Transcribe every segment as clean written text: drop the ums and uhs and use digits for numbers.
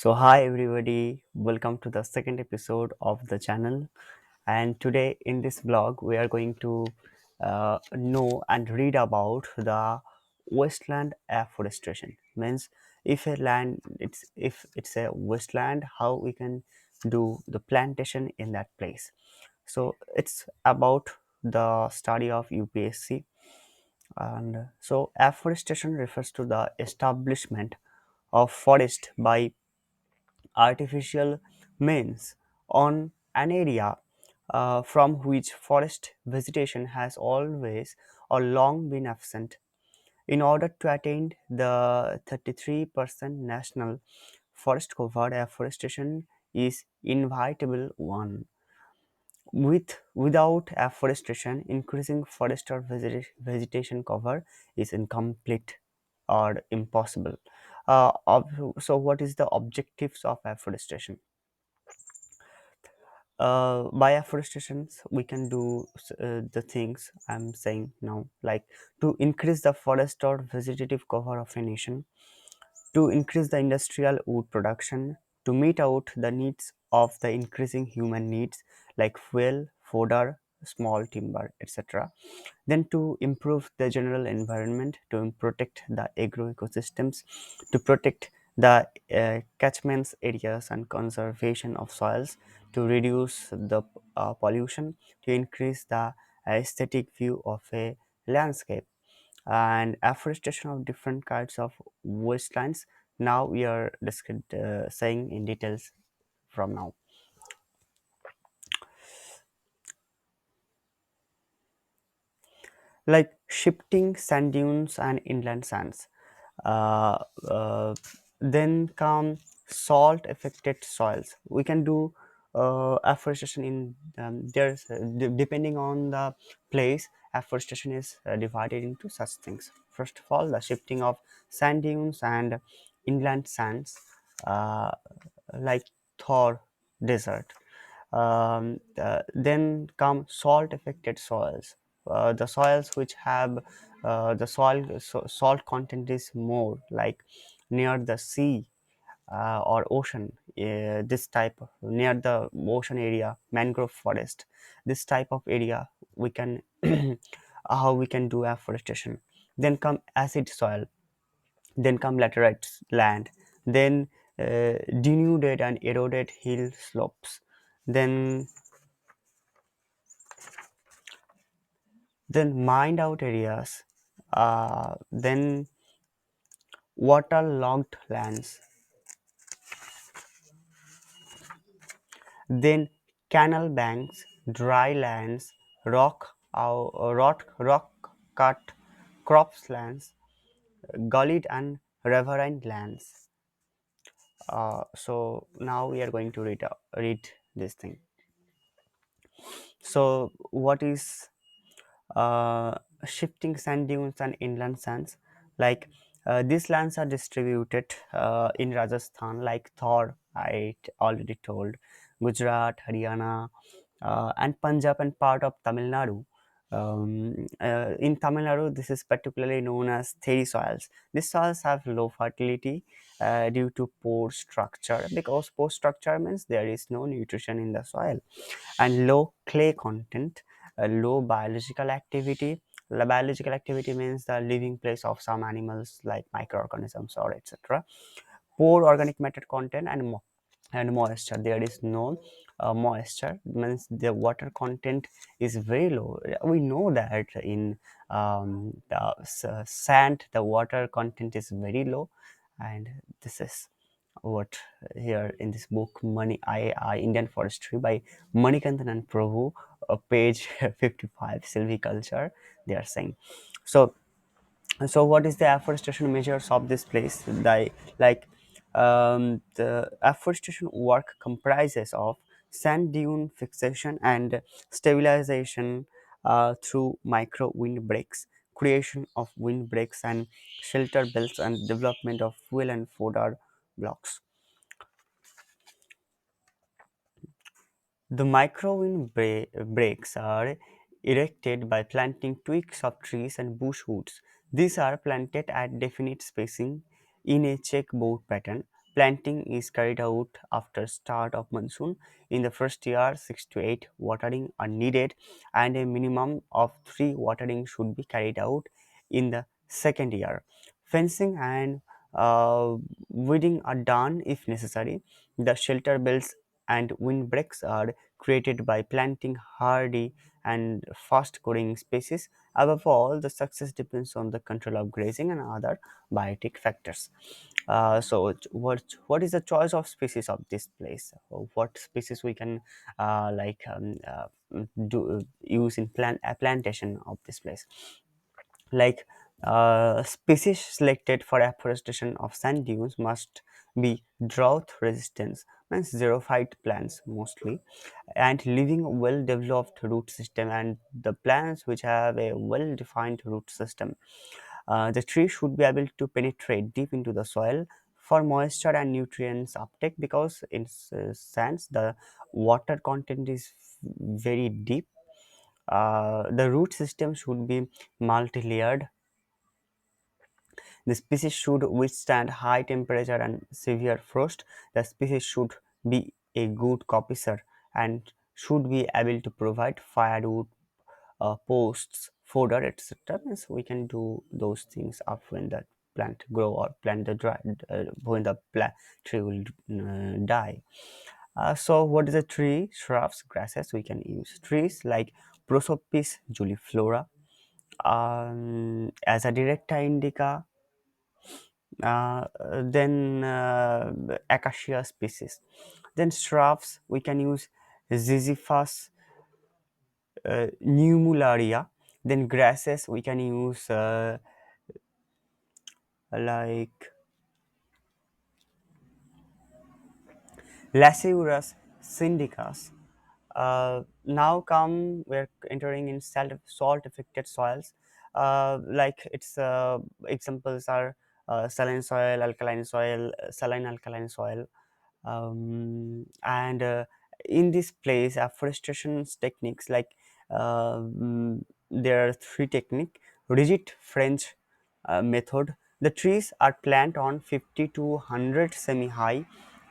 Hi everybody, welcome to the second episode of the channel. And today in this blog, we are going to know and read about the wasteland afforestation. Means if it's a wasteland, how we can do the plantation in that place. So it's about the study of UPSC, and so afforestation refers to the establishment of forest by artificial means on an area from which forest vegetation has always or long been absent. In order to attain the 33% national forest cover, afforestation is inevitable one. Without afforestation, increasing forest or vegetation cover is incomplete or impossible. So, what is the objectives of afforestation? By afforestation we can do the things I'm saying now, like to increase the forest or vegetative cover of a nation, to increase the industrial wood production, to meet out the needs of the increasing human needs like fuel, fodder, small timber, etc. Then to improve the general environment, to protect the agro ecosystems, to protect the catchments areas and conservation of soils, to reduce the pollution, to increase the aesthetic view of a landscape, and afforestation of different kinds of wastelands. Now we are saying in details from now. Like shifting sand dunes and inland sands. Uh, uh, then come salt affected soils. We can do afforestation in depending on the place. Afforestation is divided into such things. First of all, the shifting of sand dunes and inland sands, uh, like Thor Desert. Then come salt affected soils, the soils which have salt content is more, like near the sea or ocean, this type near the ocean area, mangrove forest, this type of area we can how we can do afforestation. Then come acid soil, then come laterite land, then denuded and eroded hill slopes, then mined out areas, then waterlogged lands, then canal banks, dry lands, rock cut crops lands, gullied and riverine lands. So now we are going to read this thing. So what is uh, shifting sand dunes and inland sands? Like these lands are distributed in Rajasthan, like Thor, I already told, Gujarat, Haryana, and Punjab and part of Tamil Nadu. In Tamil Nadu, this is particularly known as theri soils. These soils have low fertility due to poor structure, because poor structure means there is no nutrition in the soil, and low clay content, low biological activity. The biological activity means the living place of some animals like microorganisms or etc. Poor organic matter content and moisture. There is no moisture, means the water content is very low. We know that in sand the water content is very low, and this is what here in this book I Indian Forestry by Manikandan and Prabhu, page 55, silviculture, they are saying. So what is the afforestation measures of this place? The afforestation work comprises of sand dune fixation and stabilization through micro windbreaks, creation of windbreaks and shelter belts, and development of fuel and fodder blocks. The breaks are erected by planting twigs of trees and bush woods. These are planted at definite spacing in a checkerboard pattern. Planting is carried out after start of monsoon. In the first year, 6 to 8 watering are needed, and a minimum of 3 watering should be carried out in the second year. Fencing and weeding are done if necessary. The shelter belts and windbreaks are created by planting hardy and fast growing species. Above all, the success depends on the control of grazing and other biotic factors. What is the choice of species of this place? What species we can do use in plantation of this place? Like species selected for afforestation of sand dunes must be drought resistant, means xerophyte plants mostly, and living well developed root system, and the plants which have a well defined root system. The tree should be able to penetrate deep into the soil for moisture and nutrients uptake, because in sands the water content is very deep. The root system should be multi-layered. The species should withstand high temperature and severe frost. The species should be a good copicer and should be able to provide firewood, posts, fodder, etc. Means we can do those things up when the plant grow or plant the dry, when the tree will die. So what is a tree? Shrubs, grasses we can use. Trees like Prosopis juliflora, as a directa indica, then acacia species. Then shrubs we can use Ziziphus numularia. Then grasses we can use like Laceurus syndicus. Now come we're entering in salt affected soils. Like its examples are saline soil, alkaline soil, saline alkaline soil, and in this place afforestation techniques like there are three technique: rigid French method. The trees are planted on 50 to 100 semi-high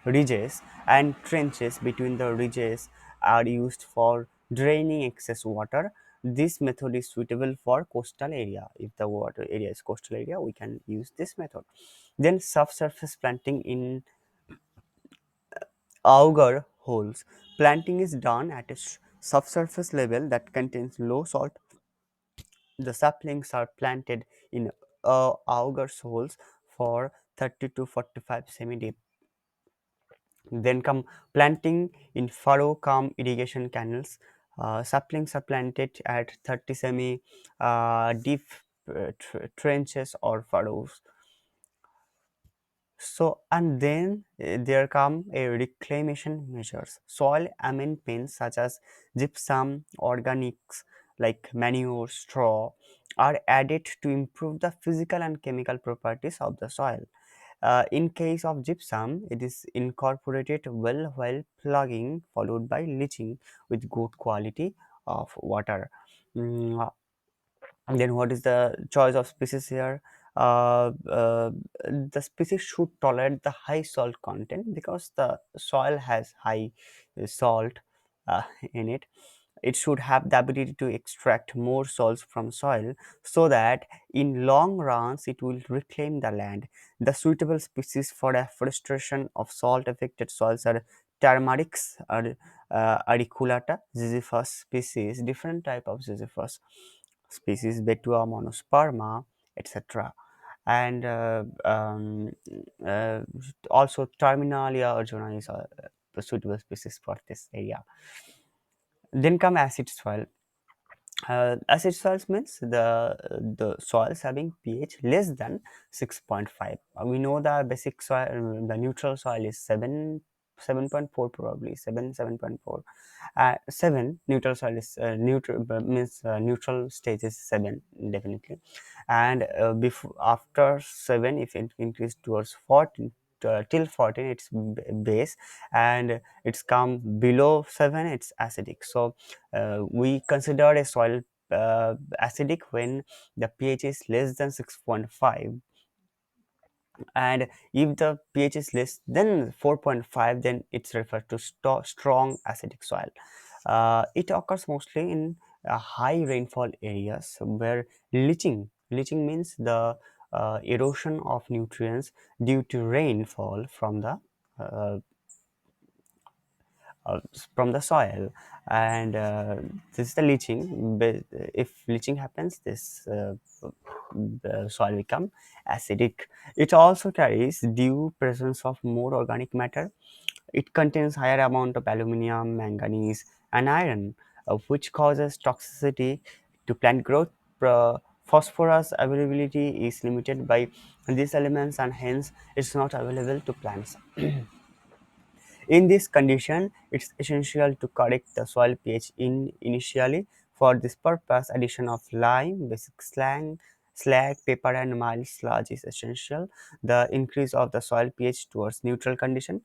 ridges, and trenches between the ridges are used for draining excess water. This method is suitable for coastal area. If the water area is coastal area, we can use this method. Then subsurface planting in auger holes. Planting is done at a subsurface level that contains low salt. The saplings are planted in auger holes for 30 to 45 semi deep. Then come planting in furrow cum irrigation canals. Saplings are planted at 30 semi deep trenches or furrows. So, and then there come a reclamation measures. Soil amendments such as gypsum, organics like manure, straw are added to improve the physical and chemical properties of the soil. In case of gypsum, it is incorporated well while plugging, followed by leaching with good quality of water. Mm, then what is the choice of species here? The species should tolerate the high salt content, because the soil has high salt uh, in it. It should have the ability to extract more salts from soil, so that in long runs it will reclaim the land. The suitable species for afforestation of salt affected soils are turmerics or auriculata, ziziphus species, different type of ziziphus species, Betua monosperma, etc. And uh, also Terminalia arjuna is a suitable species for this area. Then come acid soil. Acid soils means the soils having pH less than 6.5. We know the basic soil, the neutral soil is 7.4, probably 7.4. 7 neutral soil is neutral, means neutral stage is 7 definitely. And before after 7, if it increased towards 14, till 14 it's base, and it's come below 7 it's acidic. So we consider a soil acidic when the pH is less than 6.5. And if the pH is less than 4.5, then it's referred to strong acidic soil. It occurs mostly in high rainfall areas where leaching means the erosion of nutrients due to rainfall uh, uh, from the soil. And this is the leaching. If leaching happens, this the soil become acidic. It also carries due presence of more organic matter. It contains higher amount of aluminum, manganese, and iron, which causes toxicity to plant growth. Phosphorus availability is limited by these elements, and hence it's not available to plants. In this condition, it's essential to correct the soil pH initially. For this purpose, addition of lime, basic slag, pepper, and mild sludge is essential. The increase of the soil pH towards neutral condition.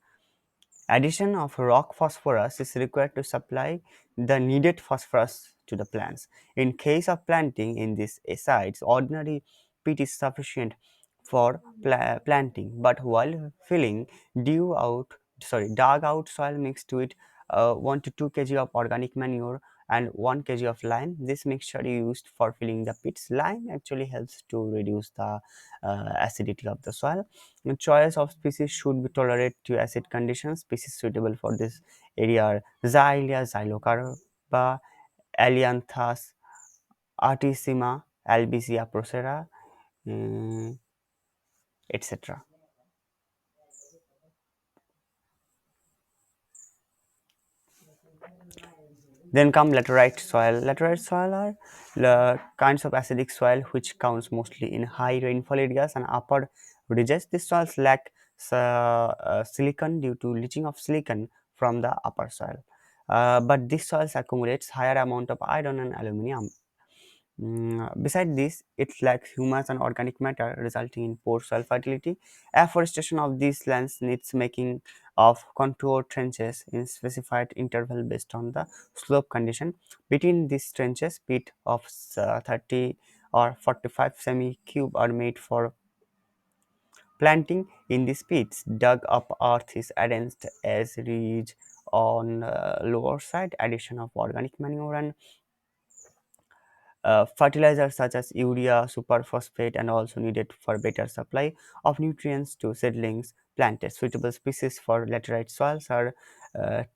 Addition of rock phosphorus is required to supply the needed phosphorus to the plants. In case of planting in these sites, ordinary peat is sufficient for planting, but while filling due out, dug out soil mixed to it 1 to 2 kg of organic manure and 1 kg of lime. This mixture used for filling the pits. Lime actually helps to reduce the acidity of the soil. The choice of species should be tolerate to acid conditions. Species suitable for this area are Xylea, Xylocarpa, Elianthus, Artissima, Albizia procera, etc. Then come laterite soil. Laterite soil are the kinds of acidic soil which counts mostly in high rainfall areas and upper ridges. These soils lack silicon due to leaching of silicon from the upper soil. But these soils accumulates higher amount of iron and aluminum. Beside this, it lacks humus and organic matter, resulting in poor soil fertility. Afforestation of these lands needs making of contour trenches in specified interval based on the slope condition. Between these trenches, pit of 30 or 45 semi-cube are made for planting. In these pits, dug up earth is arranged as ridge on lower side. Addition of organic manure and fertilizers such as urea, superphosphate, and also needed for better supply of nutrients to seedlings planted. Suitable species for laterite soils are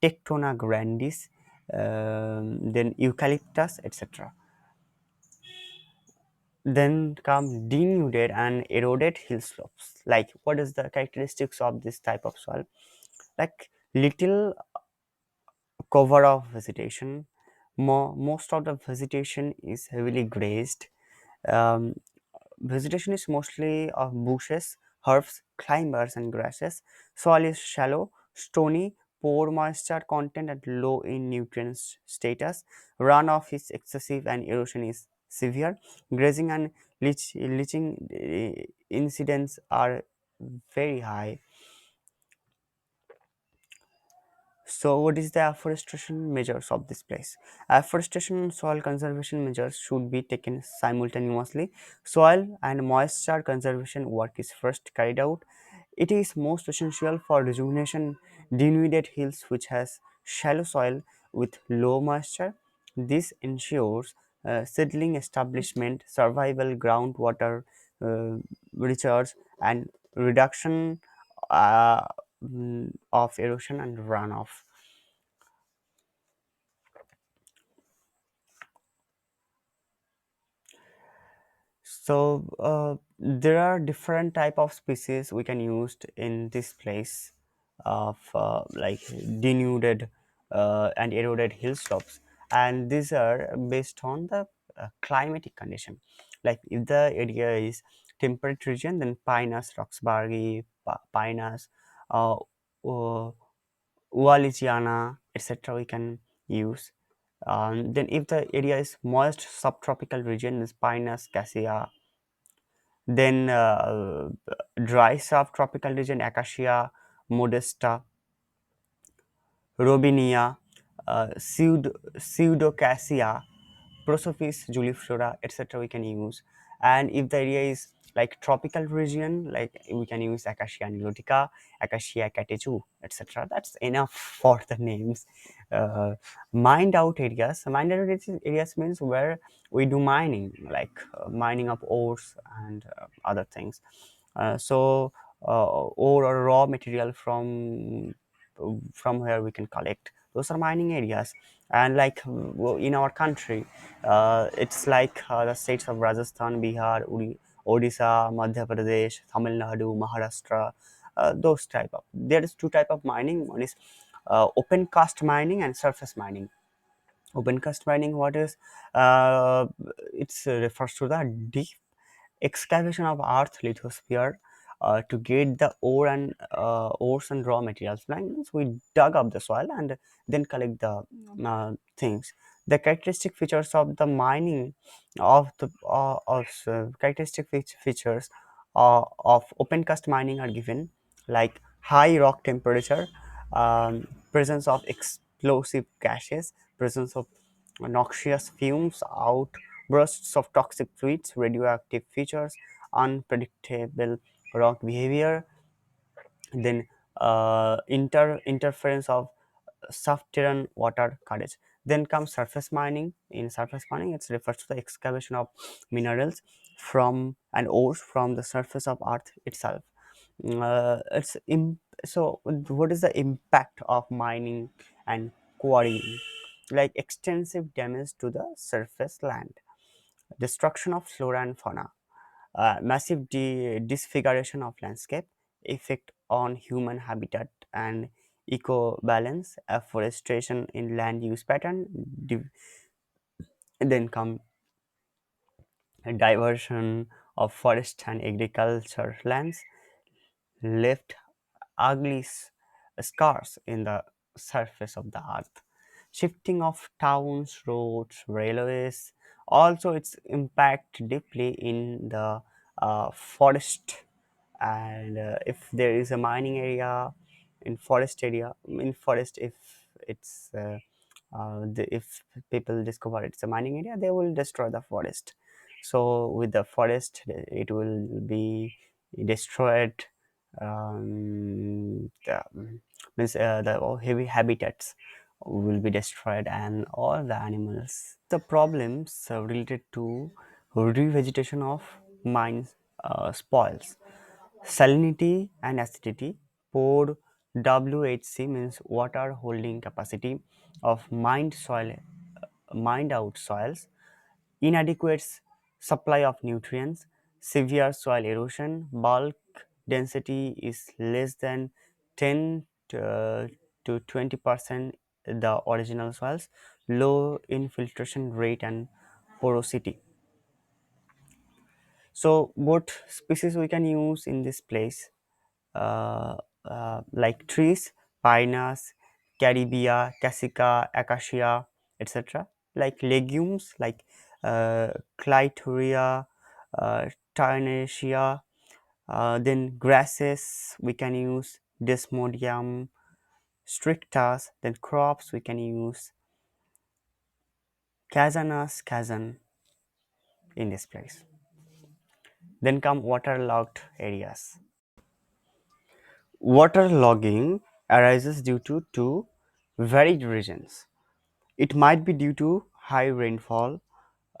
Tectona grandis, then eucalyptus, etc. Then come denuded and eroded hill slopes. Like, what is the characteristics of this type of soil? Like, little cover of vegetation. Most of the vegetation is heavily grazed. Um, Vegetation is mostly of bushes, herbs, climbers, and grasses. Soil is shallow, stony, poor moisture content, and low in nutrients status. Runoff is excessive, and erosion is severe. Grazing and leaching incidents are very high. So, what is the afforestation measures of this place? Afforestation and soil conservation measures should be taken simultaneously. Soil and moisture conservation work is first carried out. It is most essential for rejuvenation denuded hills which has shallow soil with low moisture. This ensures seedling establishment, survival, groundwater recharge, and reduction uh, of erosion and runoff. So there are different type of species we can use in this place of like denuded and eroded hill slopes, and these are based on the climatic condition. Like if the area is temperate region, then Pinus roxburghi, Pinus, uh, uh, Wallichiana, etc. we can use. Then if the area is moist subtropical region, is Pinus cassia. Then dry subtropical region, Acacia modesta, Robinia, Pseudocassia, Prosopis juliflora, etc. we can use. And if the area is Like tropical region, like we can use Acacia nilotica, Acacia catechu, etc. That's enough for the names. Mined out areas means where we do mining, like mining of ores and other things. Ore or raw material from where we can collect, those are mining areas. And like in our country, it's like the states of Rajasthan, Bihar, Odisha, Madhya Pradesh, Tamil Nadu, Maharashtra. Those type of, there is two type of mining. One is open cast mining and surface mining. Open cast mining, what is, uh, it's refers to the deep excavation of earth lithosphere to get the ores and raw materials. Like means we dug up the soil and then collect the things. The characteristic features of the mining characteristic features of open cast mining are given, like high rock temperature, presence of explosive gases, presence of noxious fumes, outbursts of toxic fluids, radioactive features, unpredictable rock behavior, then interference of subterranean water carriage. Then comes surface mining. In surface mining, it refers to the excavation of minerals from and ores from the surface of earth itself. So what is the impact of mining and quarrying? Like extensive damage to the surface land, destruction of flora and fauna, massive disfiguration of landscape, effect on human habitat and eco balance, afforestation in land use pattern, then come a diversion of forest and agriculture lands, left ugly scars in the surface of the earth. Shifting of towns, roads, railways, also its impact deeply in the forest. And if there is a mining area in forest, if it's if people discover it's a mining area, they will destroy the forest. So with the forest, it will be destroyed. Means the heavy habitats will be destroyed and all the animals. The problems related to revegetation of mines spoils, salinity and acidity, poor WHC means water holding capacity of mined out soils, inadequate supply of nutrients, severe soil erosion, bulk density is less than 10 to 20% the original soils, low infiltration rate and porosity. So both species we can use in this place, uh, like trees, pinus, caribia, cassica, acacia, etc. Like legumes, like clitoria, Tarnaceae. Then grasses we can use desmodium strictus. Then crops we can use Casanus casan in this place. Then come waterlogged areas. Waterlogging arises due to two varied reasons. It might be due to high rainfall,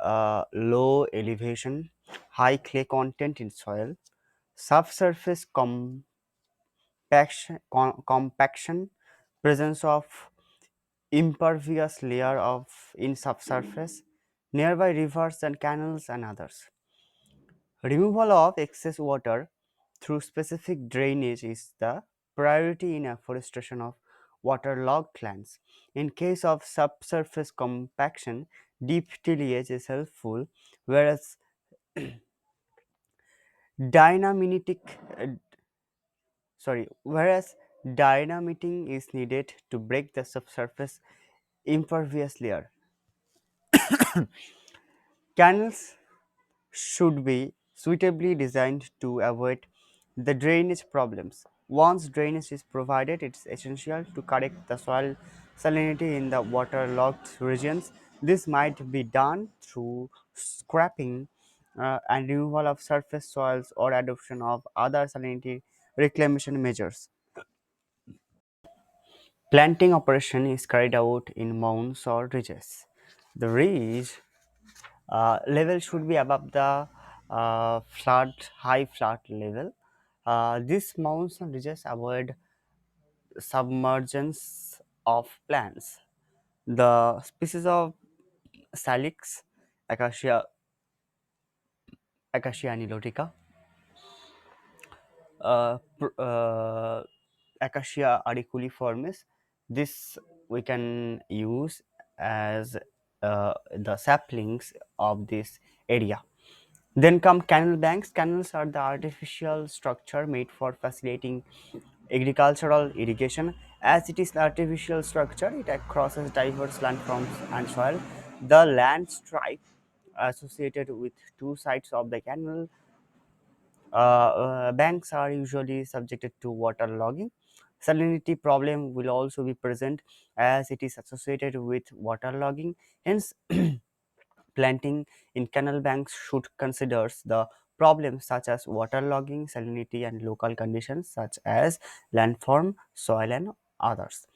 low elevation, high clay content in soil, subsurface compaction, presence of impervious layer of in subsurface, nearby rivers and canals and others. Removal of excess water through specific drainage is the priority in afforestation of waterlogged lands. In case of subsurface compaction, deep tillage is helpful, whereas dynamitic uh, whereas dynamiting is needed to break the subsurface impervious layer. Canals should be suitably designed to avoid the drainage problems. Once drainage is provided, it's essential to correct the soil salinity in the waterlogged regions. This might be done through scrapping and removal of surface soils or adoption of other salinity reclamation measures. Planting operation is carried out in mounds or ridges. The ridge level should be above the high flood level. These mounds and ridges avoid submergence of plants. The species of Salix, Acacia, Acacia nilotica, Acacia auriculiformis. This we can use as the saplings of this area. Then come canal banks. Canals are the artificial structure made for facilitating agricultural irrigation. As it is an artificial structure, it crosses diverse landforms and soil. The land stripe associated with two sides of the canal banks are usually subjected to waterlogging. Salinity problem will also be present as it is associated with waterlogging. Hence, planting in canal banks should consider the problems such as waterlogging, salinity, and local conditions such as landform, soil, and others.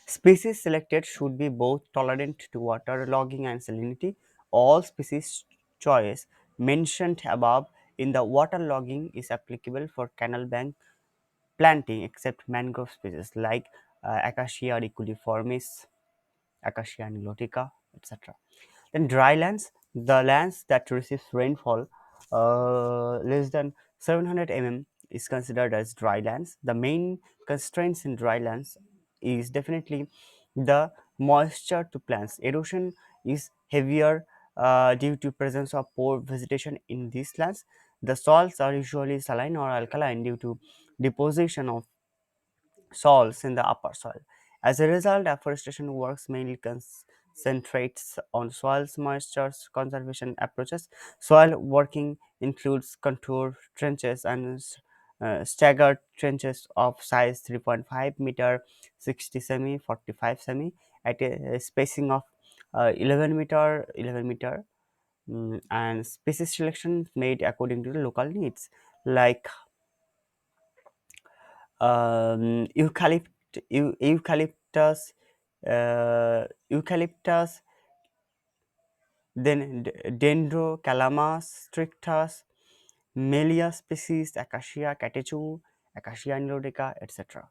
Species selected should be both tolerant to waterlogging and salinity. All species choice mentioned above in the waterlogging is applicable for canal bank planting except mangrove species like Acacia auriculiformis, Acacia nilotica, etc. Then dry lands, the lands that receives rainfall less than 700 mm is considered as dry lands. The main constraints in dry lands is definitely the moisture to plants. Erosion is heavier due to presence of poor vegetation in these lands. The soils are usually saline or alkaline due to deposition of salts in the upper soil. As a result, afforestation works mainly concentrates on soil's moisture conservation approaches. Soil working includes contour trenches and staggered trenches of size 3.5 meter, 60 semi, 45 semi at a spacing of 11 meter, and species selection made according to the local needs like eucalyptus, eucalyptus, then Dendrocalamus strictus, Melia species, Acacia catechu, Acacia nilotica, etc.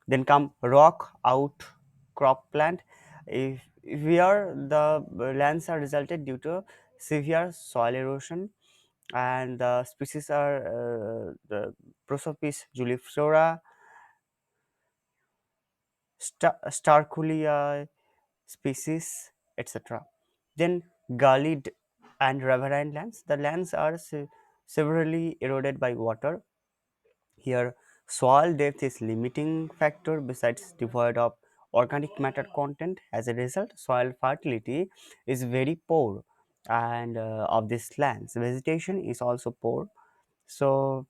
Then come rock outcrop plant. If where the lands are resulted due to severe soil erosion, and the species are the Prosopis juliflora, Starculia species, etc. Then gullied and riverine lands. The lands are severely eroded by water. Here, soil depth is limiting factor besides devoid of organic matter content. As a result, soil fertility is very poor, and of these lands, vegetation is also poor. So,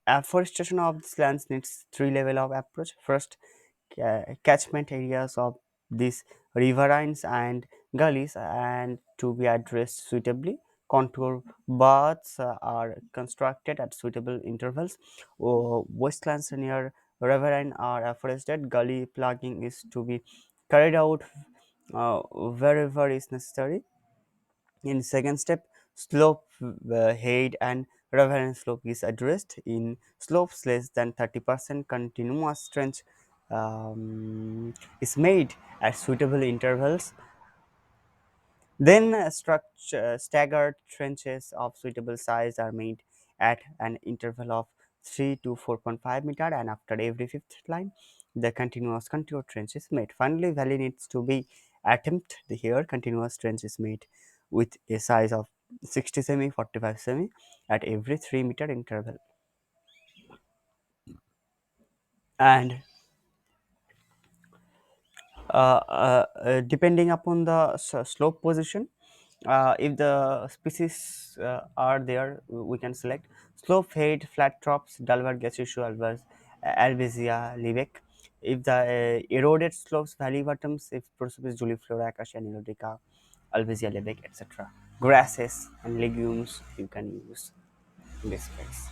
afforestation of these lands needs three level of approach. First, catchment areas of these riverines and gullies and to be addressed suitably. Contour baths are constructed at suitable intervals. Wastelands near riverine are afforested. Gully plugging is to be carried out wherever is necessary. In second step, slope height and reference slope is addressed. In slopes less than 30%, continuous trench is made at suitable intervals. Then staggered trenches of suitable size are made at an interval of 3 to 4.5 meter, and after every fifth line, the continuous contour trench is made. Finally, valley needs to be attempt here. Continuous trench is made with a size of 60 semi, 45 semi at every 3 meter interval. And depending upon the slope position, if the species are there, we can select slope head, flat tops, Dalvar Gaseosu Albizia Libec. If the eroded slopes, valley bottoms, if Prosopis juliflora, Acacia nilotica, Albizia lebec, etc. Grasses and legumes you can use in this case.